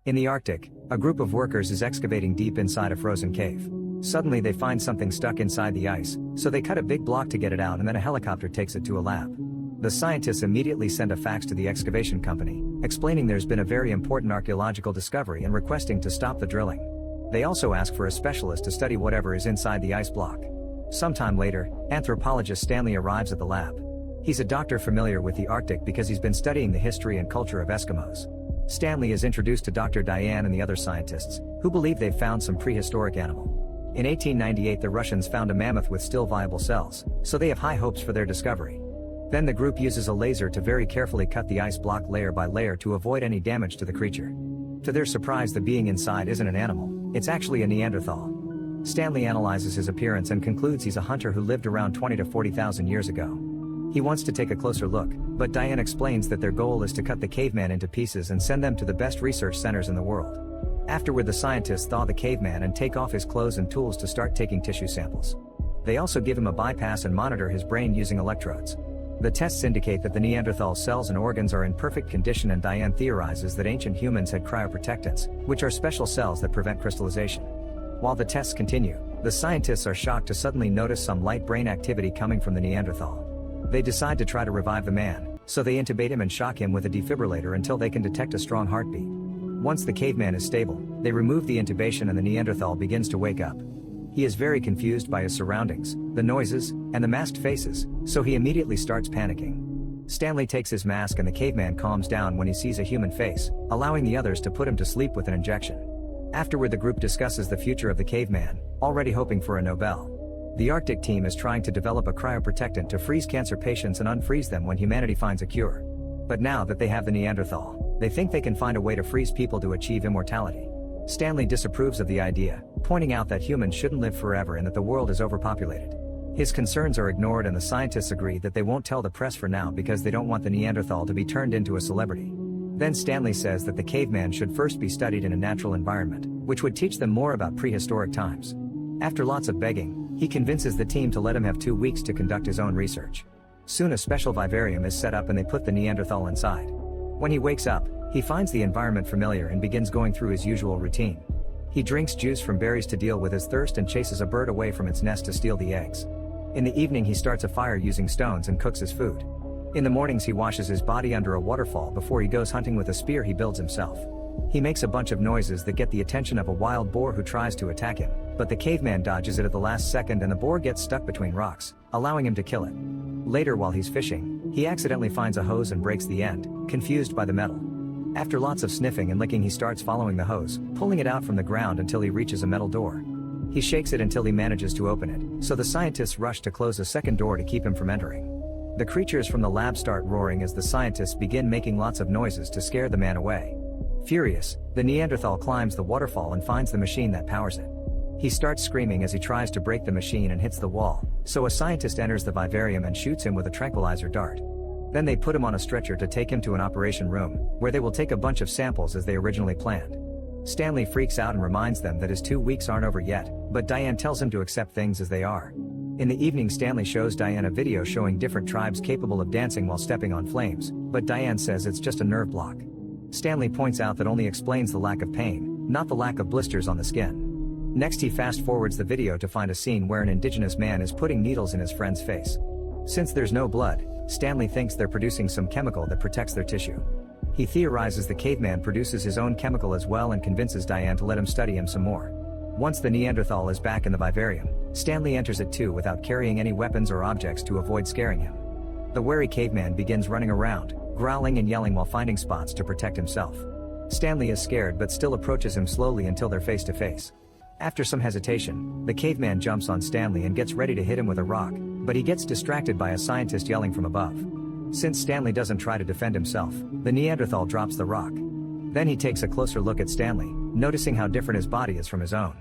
In the Arctic, a group of workers is excavating deep inside a frozen cave. Suddenly they find something stuck inside the ice, so they cut a big block to get it out and then a helicopter takes it to a lab. The scientists immediately send a fax to the excavation company, explaining there's been a very important archaeological discovery and requesting to stop the drilling. They also ask for a specialist to study whatever is inside the ice block. Sometime later, anthropologist Stanley arrives at the lab. He's a doctor familiar with the Arctic because he's been studying the history and culture of Eskimos. Stanley is introduced to Dr. Diane and the other scientists, who believe they've found some prehistoric animal. In 1898 the Russians found a mammoth with still viable cells, so they have high hopes for their discovery. Then the group uses a laser to very carefully cut the ice block layer by layer to avoid any damage to the creature. To their surprise, the being inside isn't an animal, it's actually a Neanderthal. Stanley analyzes his appearance and concludes he's a hunter who lived around 20 to 40,000 years ago. He wants to take a closer look, but Diane explains that their goal is to cut the caveman into pieces and send them to the best research centers in the world. Afterward, the scientists thaw the caveman and take off his clothes and tools to start taking tissue samples. They also give him a bypass and monitor his brain using electrodes. The tests indicate that the Neanderthal cells and organs are in perfect condition, and Diane theorizes that ancient humans had cryoprotectants, which are special cells that prevent crystallization. While the tests continue, the scientists are shocked to suddenly notice some light brain activity coming from the Neanderthal. They decide to try to revive the man, so they intubate him and shock him with a defibrillator until they can detect a strong heartbeat. Once the caveman is stable, they remove the intubation and the Neanderthal begins to wake up. He is very confused by his surroundings, the noises, and the masked faces, so he immediately starts panicking. Stanley takes his mask and the caveman calms down when he sees a human face, allowing the others to put him to sleep with an injection. Afterward, the group discusses the future of the caveman, already hoping for a Nobel. The Arctic team is trying to develop a cryoprotectant to freeze cancer patients and unfreeze them when humanity finds a cure. But now that they have the Neanderthal, they think they can find a way to freeze people to achieve immortality. Stanley disapproves of the idea, pointing out that humans shouldn't live forever and that the world is overpopulated. His concerns are ignored and the scientists agree that they won't tell the press for now because they don't want the Neanderthal to be turned into a celebrity. Then Stanley says that the caveman should first be studied in a natural environment, which would teach them more about prehistoric times. After lots of begging, he convinces the team to let him have 2 weeks to conduct his own research. Soon a special vivarium is set up and they put the Neanderthal inside. When he wakes up, he finds the environment familiar and begins going through his usual routine. He drinks juice from berries to deal with his thirst and chases a bird away from its nest to steal the eggs. In the evening he starts a fire using stones and cooks his food. In the mornings he washes his body under a waterfall before he goes hunting with a spear he builds himself. He makes a bunch of noises that get the attention of a wild boar who tries to attack him, but the caveman dodges it at the last second and the boar gets stuck between rocks, allowing him to kill it. Later, while he's fishing, he accidentally finds a hose and breaks the end, confused by the metal. After lots of sniffing and licking, he starts following the hose, pulling it out from the ground until he reaches a metal door. He shakes it until he manages to open it, so the scientists rush to close a second door to keep him from entering. The creatures from the lab start roaring as the scientists begin making lots of noises to scare the man away. Furious, the Neanderthal climbs the waterfall and finds the machine that powers it. He starts screaming as he tries to break the machine and hits the wall, so a scientist enters the vivarium and shoots him with a tranquilizer dart. Then they put him on a stretcher to take him to an operation room, where they will take a bunch of samples as they originally planned. Stanley freaks out and reminds them that his 2 weeks aren't over yet, but Diane tells him to accept things as they are. In the evening, Stanley shows Diane a video showing different tribes capable of dancing while stepping on flames, but Diane says it's just a nerve block. Stanley points out that only explains the lack of pain, not the lack of blisters on the skin. Next he fast forwards the video to find a scene where an indigenous man is putting needles in his friend's face. Since there's no blood, Stanley thinks they're producing some chemical that protects their tissue. He theorizes the caveman produces his own chemical as well and convinces Diane to let him study him some more. Once the Neanderthal is back in the vivarium, Stanley enters it too without carrying any weapons or objects to avoid scaring him. The wary caveman begins running around, growling and yelling while finding spots to protect himself. Stanley is scared but still approaches him slowly until they're face to face. After some hesitation, the caveman jumps on Stanley and gets ready to hit him with a rock, but he gets distracted by a scientist yelling from above. Since Stanley doesn't try to defend himself, the Neanderthal drops the rock. Then he takes a closer look at Stanley, noticing how different his body is from his own.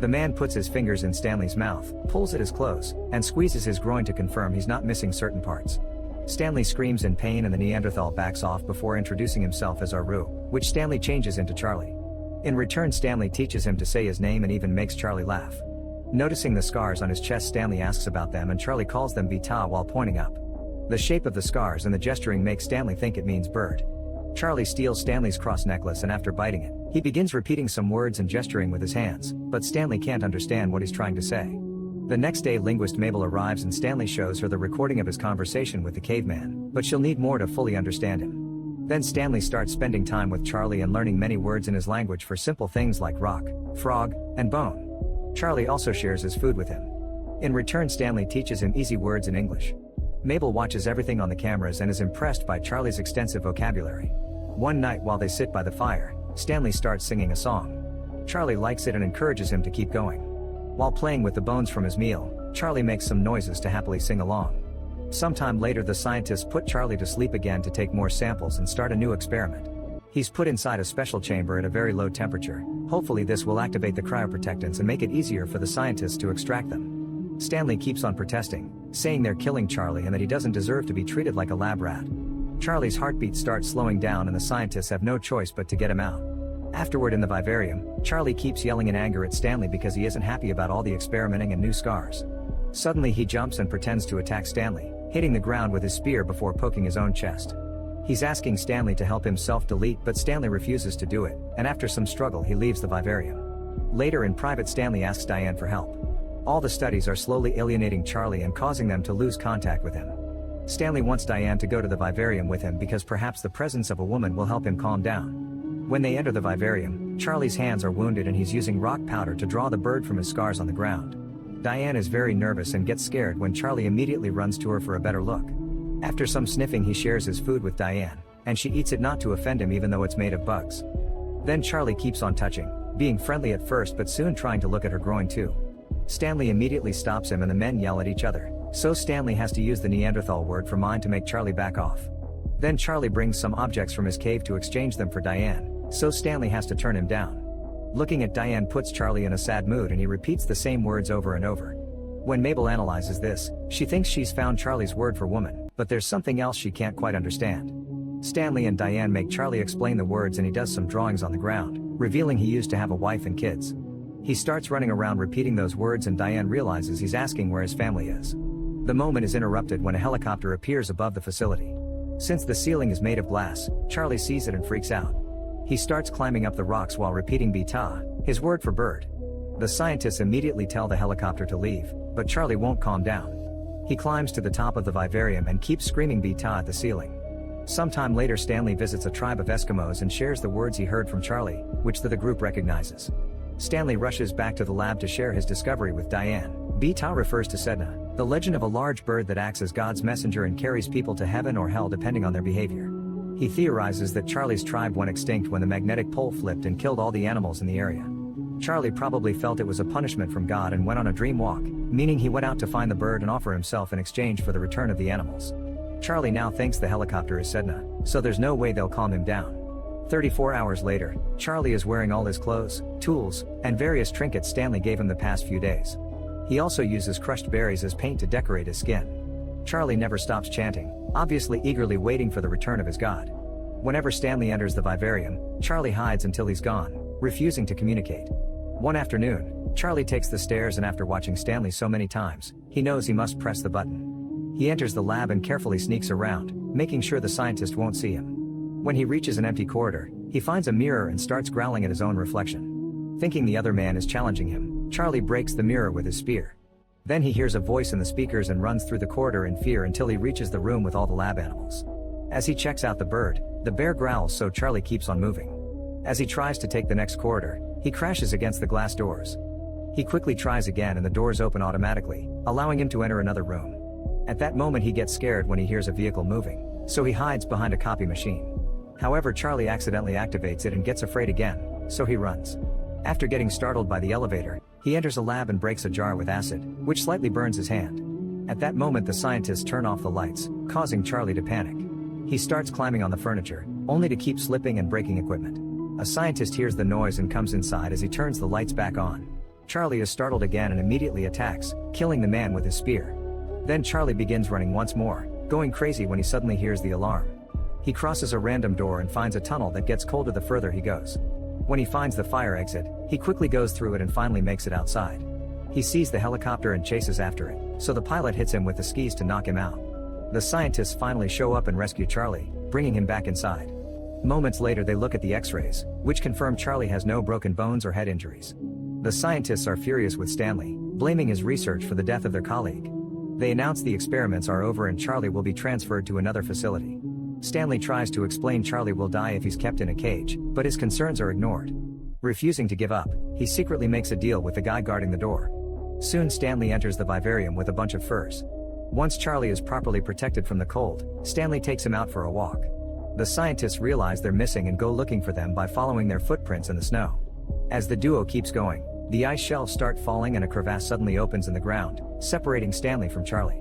The man puts his fingers in Stanley's mouth, pulls at his clothes, and squeezes his groin to confirm he's not missing certain parts. Stanley screams in pain and the Neanderthal backs off before introducing himself as Aru, which Stanley changes into Charlie. In return, Stanley teaches him to say his name and even makes Charlie laugh. Noticing the scars on his chest, Stanley asks about them and Charlie calls them Beta while pointing up. The shape of the scars and the gesturing makes Stanley think it means bird. Charlie steals Stanley's cross necklace, and after biting it, he begins repeating some words and gesturing with his hands, but Stanley can't understand what he's trying to say. The next day, linguist Mabel arrives and Stanley shows her the recording of his conversation with the caveman, but she'll need more to fully understand him. Then Stanley starts spending time with Charlie and learning many words in his language for simple things like rock, frog, and bone. Charlie also shares his food with him. In return, Stanley teaches him easy words in English. Mabel watches everything on the cameras and is impressed by Charlie's extensive vocabulary. One night while they sit by the fire, Stanley starts singing a song. Charlie likes it and encourages him to keep going. While playing with the bones from his meal, Charlie makes some noises to happily sing along. Sometime later, the scientists put Charlie to sleep again to take more samples and start a new experiment. He's put inside a special chamber at a very low temperature. Hopefully this will activate the cryoprotectants and make it easier for the scientists to extract them. Stanley keeps on protesting, saying they're killing Charlie and that he doesn't deserve to be treated like a lab rat. Charlie's heartbeat starts slowing down and the scientists have no choice but to get him out. Afterward in the vivarium, Charlie keeps yelling in anger at Stanley because he isn't happy about all the experimenting and new scars. Suddenly he jumps and pretends to attack Stanley, hitting the ground with his spear before poking his own chest. He's asking Stanley to help him self-delete, but Stanley refuses to do it, and after some struggle he leaves the vivarium. Later in private, Stanley asks Diane for help. All the studies are slowly alienating Charlie and causing them to lose contact with him. Stanley wants Diane to go to the vivarium with him because perhaps the presence of a woman will help him calm down. When they enter the vivarium, Charlie's hands are wounded and he's using rock powder to draw the bird from his scars on the ground. Diane is very nervous and gets scared when Charlie immediately runs to her for a better look. After some sniffing, he shares his food with Diane, and she eats it not to offend him even though it's made of bugs. Then Charlie keeps on touching, being friendly at first but soon trying to look at her groin too. Stanley immediately stops him and the men yell at each other, so Stanley has to use the Neanderthal word for mind to make Charlie back off. Then Charlie brings some objects from his cave to exchange them for Diane, so Stanley has to turn him down. Looking at Diane puts Charlie in a sad mood and he repeats the same words over and over. When Mabel analyzes this, she thinks she's found Charlie's word for woman, but there's something else she can't quite understand. Stanley and Diane make Charlie explain the words and he does some drawings on the ground, revealing he used to have a wife and kids. He starts running around repeating those words and Diane realizes he's asking where his family is. The moment is interrupted when a helicopter appears above the facility. Since the ceiling is made of glass, Charlie sees it and freaks out. He starts climbing up the rocks while repeating beta, his word for bird. The scientists immediately tell the helicopter to leave, but Charlie won't calm down. He climbs to the top of the vivarium and keeps screaming beta at the ceiling. Sometime later, Stanley visits a tribe of Eskimos and shares the words he heard from Charlie, which the group recognizes. Stanley rushes back to the lab to share his discovery with Diane. Beta refers to Sedna, the legend of a large bird that acts as God's messenger and carries people to heaven or hell depending on their behavior. He theorizes that Charlie's tribe went extinct when the magnetic pole flipped and killed all the animals in the area. Charlie probably felt it was a punishment from God and went on a dream walk, meaning he went out to find the bird and offer himself in exchange for the return of the animals. Charlie now thinks the helicopter is Sedna, so there's no way they'll calm him down. 34 hours later, Charlie is wearing all his clothes, tools, and various trinkets Stanley gave him the past few days. He also uses crushed berries as paint to decorate his skin. Charlie never stops chanting, obviously eagerly waiting for the return of his god. Whenever Stanley enters the vivarium, Charlie hides until he's gone, refusing to communicate. One afternoon, Charlie takes the stairs and after watching Stanley so many times, he knows he must press the button. He enters the lab and carefully sneaks around, making sure the scientist won't see him. When he reaches an empty corridor, he finds a mirror and starts growling at his own reflection. Thinking the other man is challenging him, Charlie breaks the mirror with his spear. Then he hears a voice in the speakers and runs through the corridor in fear until he reaches the room with all the lab animals. As he checks out the bird, the bear growls, so Charlie keeps on moving. As he tries to take the next corridor, he crashes against the glass doors. He quickly tries again and the doors open automatically, allowing him to enter another room. At that moment he gets scared when he hears a vehicle moving, so he hides behind a copy machine. However, Charlie accidentally activates it and gets afraid again, so he runs. After getting startled by the elevator, he enters a lab and breaks a jar with acid, which slightly burns his hand. At that moment the scientists turn off the lights, causing Charlie to panic. He starts climbing on the furniture, only to keep slipping and breaking equipment. A scientist hears the noise and comes inside as he turns the lights back on. Charlie is startled again and immediately attacks, killing the man with his spear. Then Charlie begins running once more, going crazy when he suddenly hears the alarm. He crosses a random door and finds a tunnel that gets colder the further he goes. When he finds the fire exit, he quickly goes through it and finally makes it outside. He sees the helicopter and chases after it, so the pilot hits him with the skis to knock him out. The scientists finally show up and rescue Charlie, bringing him back inside. Moments later they look at the x-rays, which confirm Charlie has no broken bones or head injuries. The scientists are furious with Stanley, blaming his research for the death of their colleague. They announce the experiments are over and Charlie will be transferred to another facility. Stanley tries to explain Charlie will die if he's kept in a cage, but his concerns are ignored. Refusing to give up, he secretly makes a deal with the guy guarding the door. Soon Stanley enters the vivarium with a bunch of furs. Once Charlie is properly protected from the cold, Stanley takes him out for a walk. The scientists realize they're missing and go looking for them by following their footprints in the snow. As the duo keeps going, the ice shelves start falling and a crevasse suddenly opens in the ground, separating Stanley from Charlie.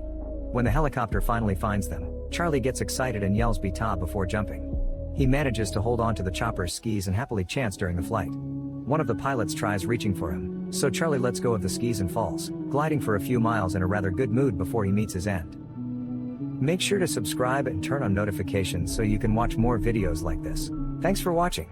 When the helicopter finally finds them, Charlie gets excited and yells "Beta" before jumping. He manages to hold on to the chopper's skis and happily chants during the flight. One of the pilots tries reaching for him, so Charlie lets go of the skis and falls, gliding for a few miles in a rather good mood before he meets his end. Make sure to subscribe and turn on notifications so you can watch more videos like this. Thanks for watching.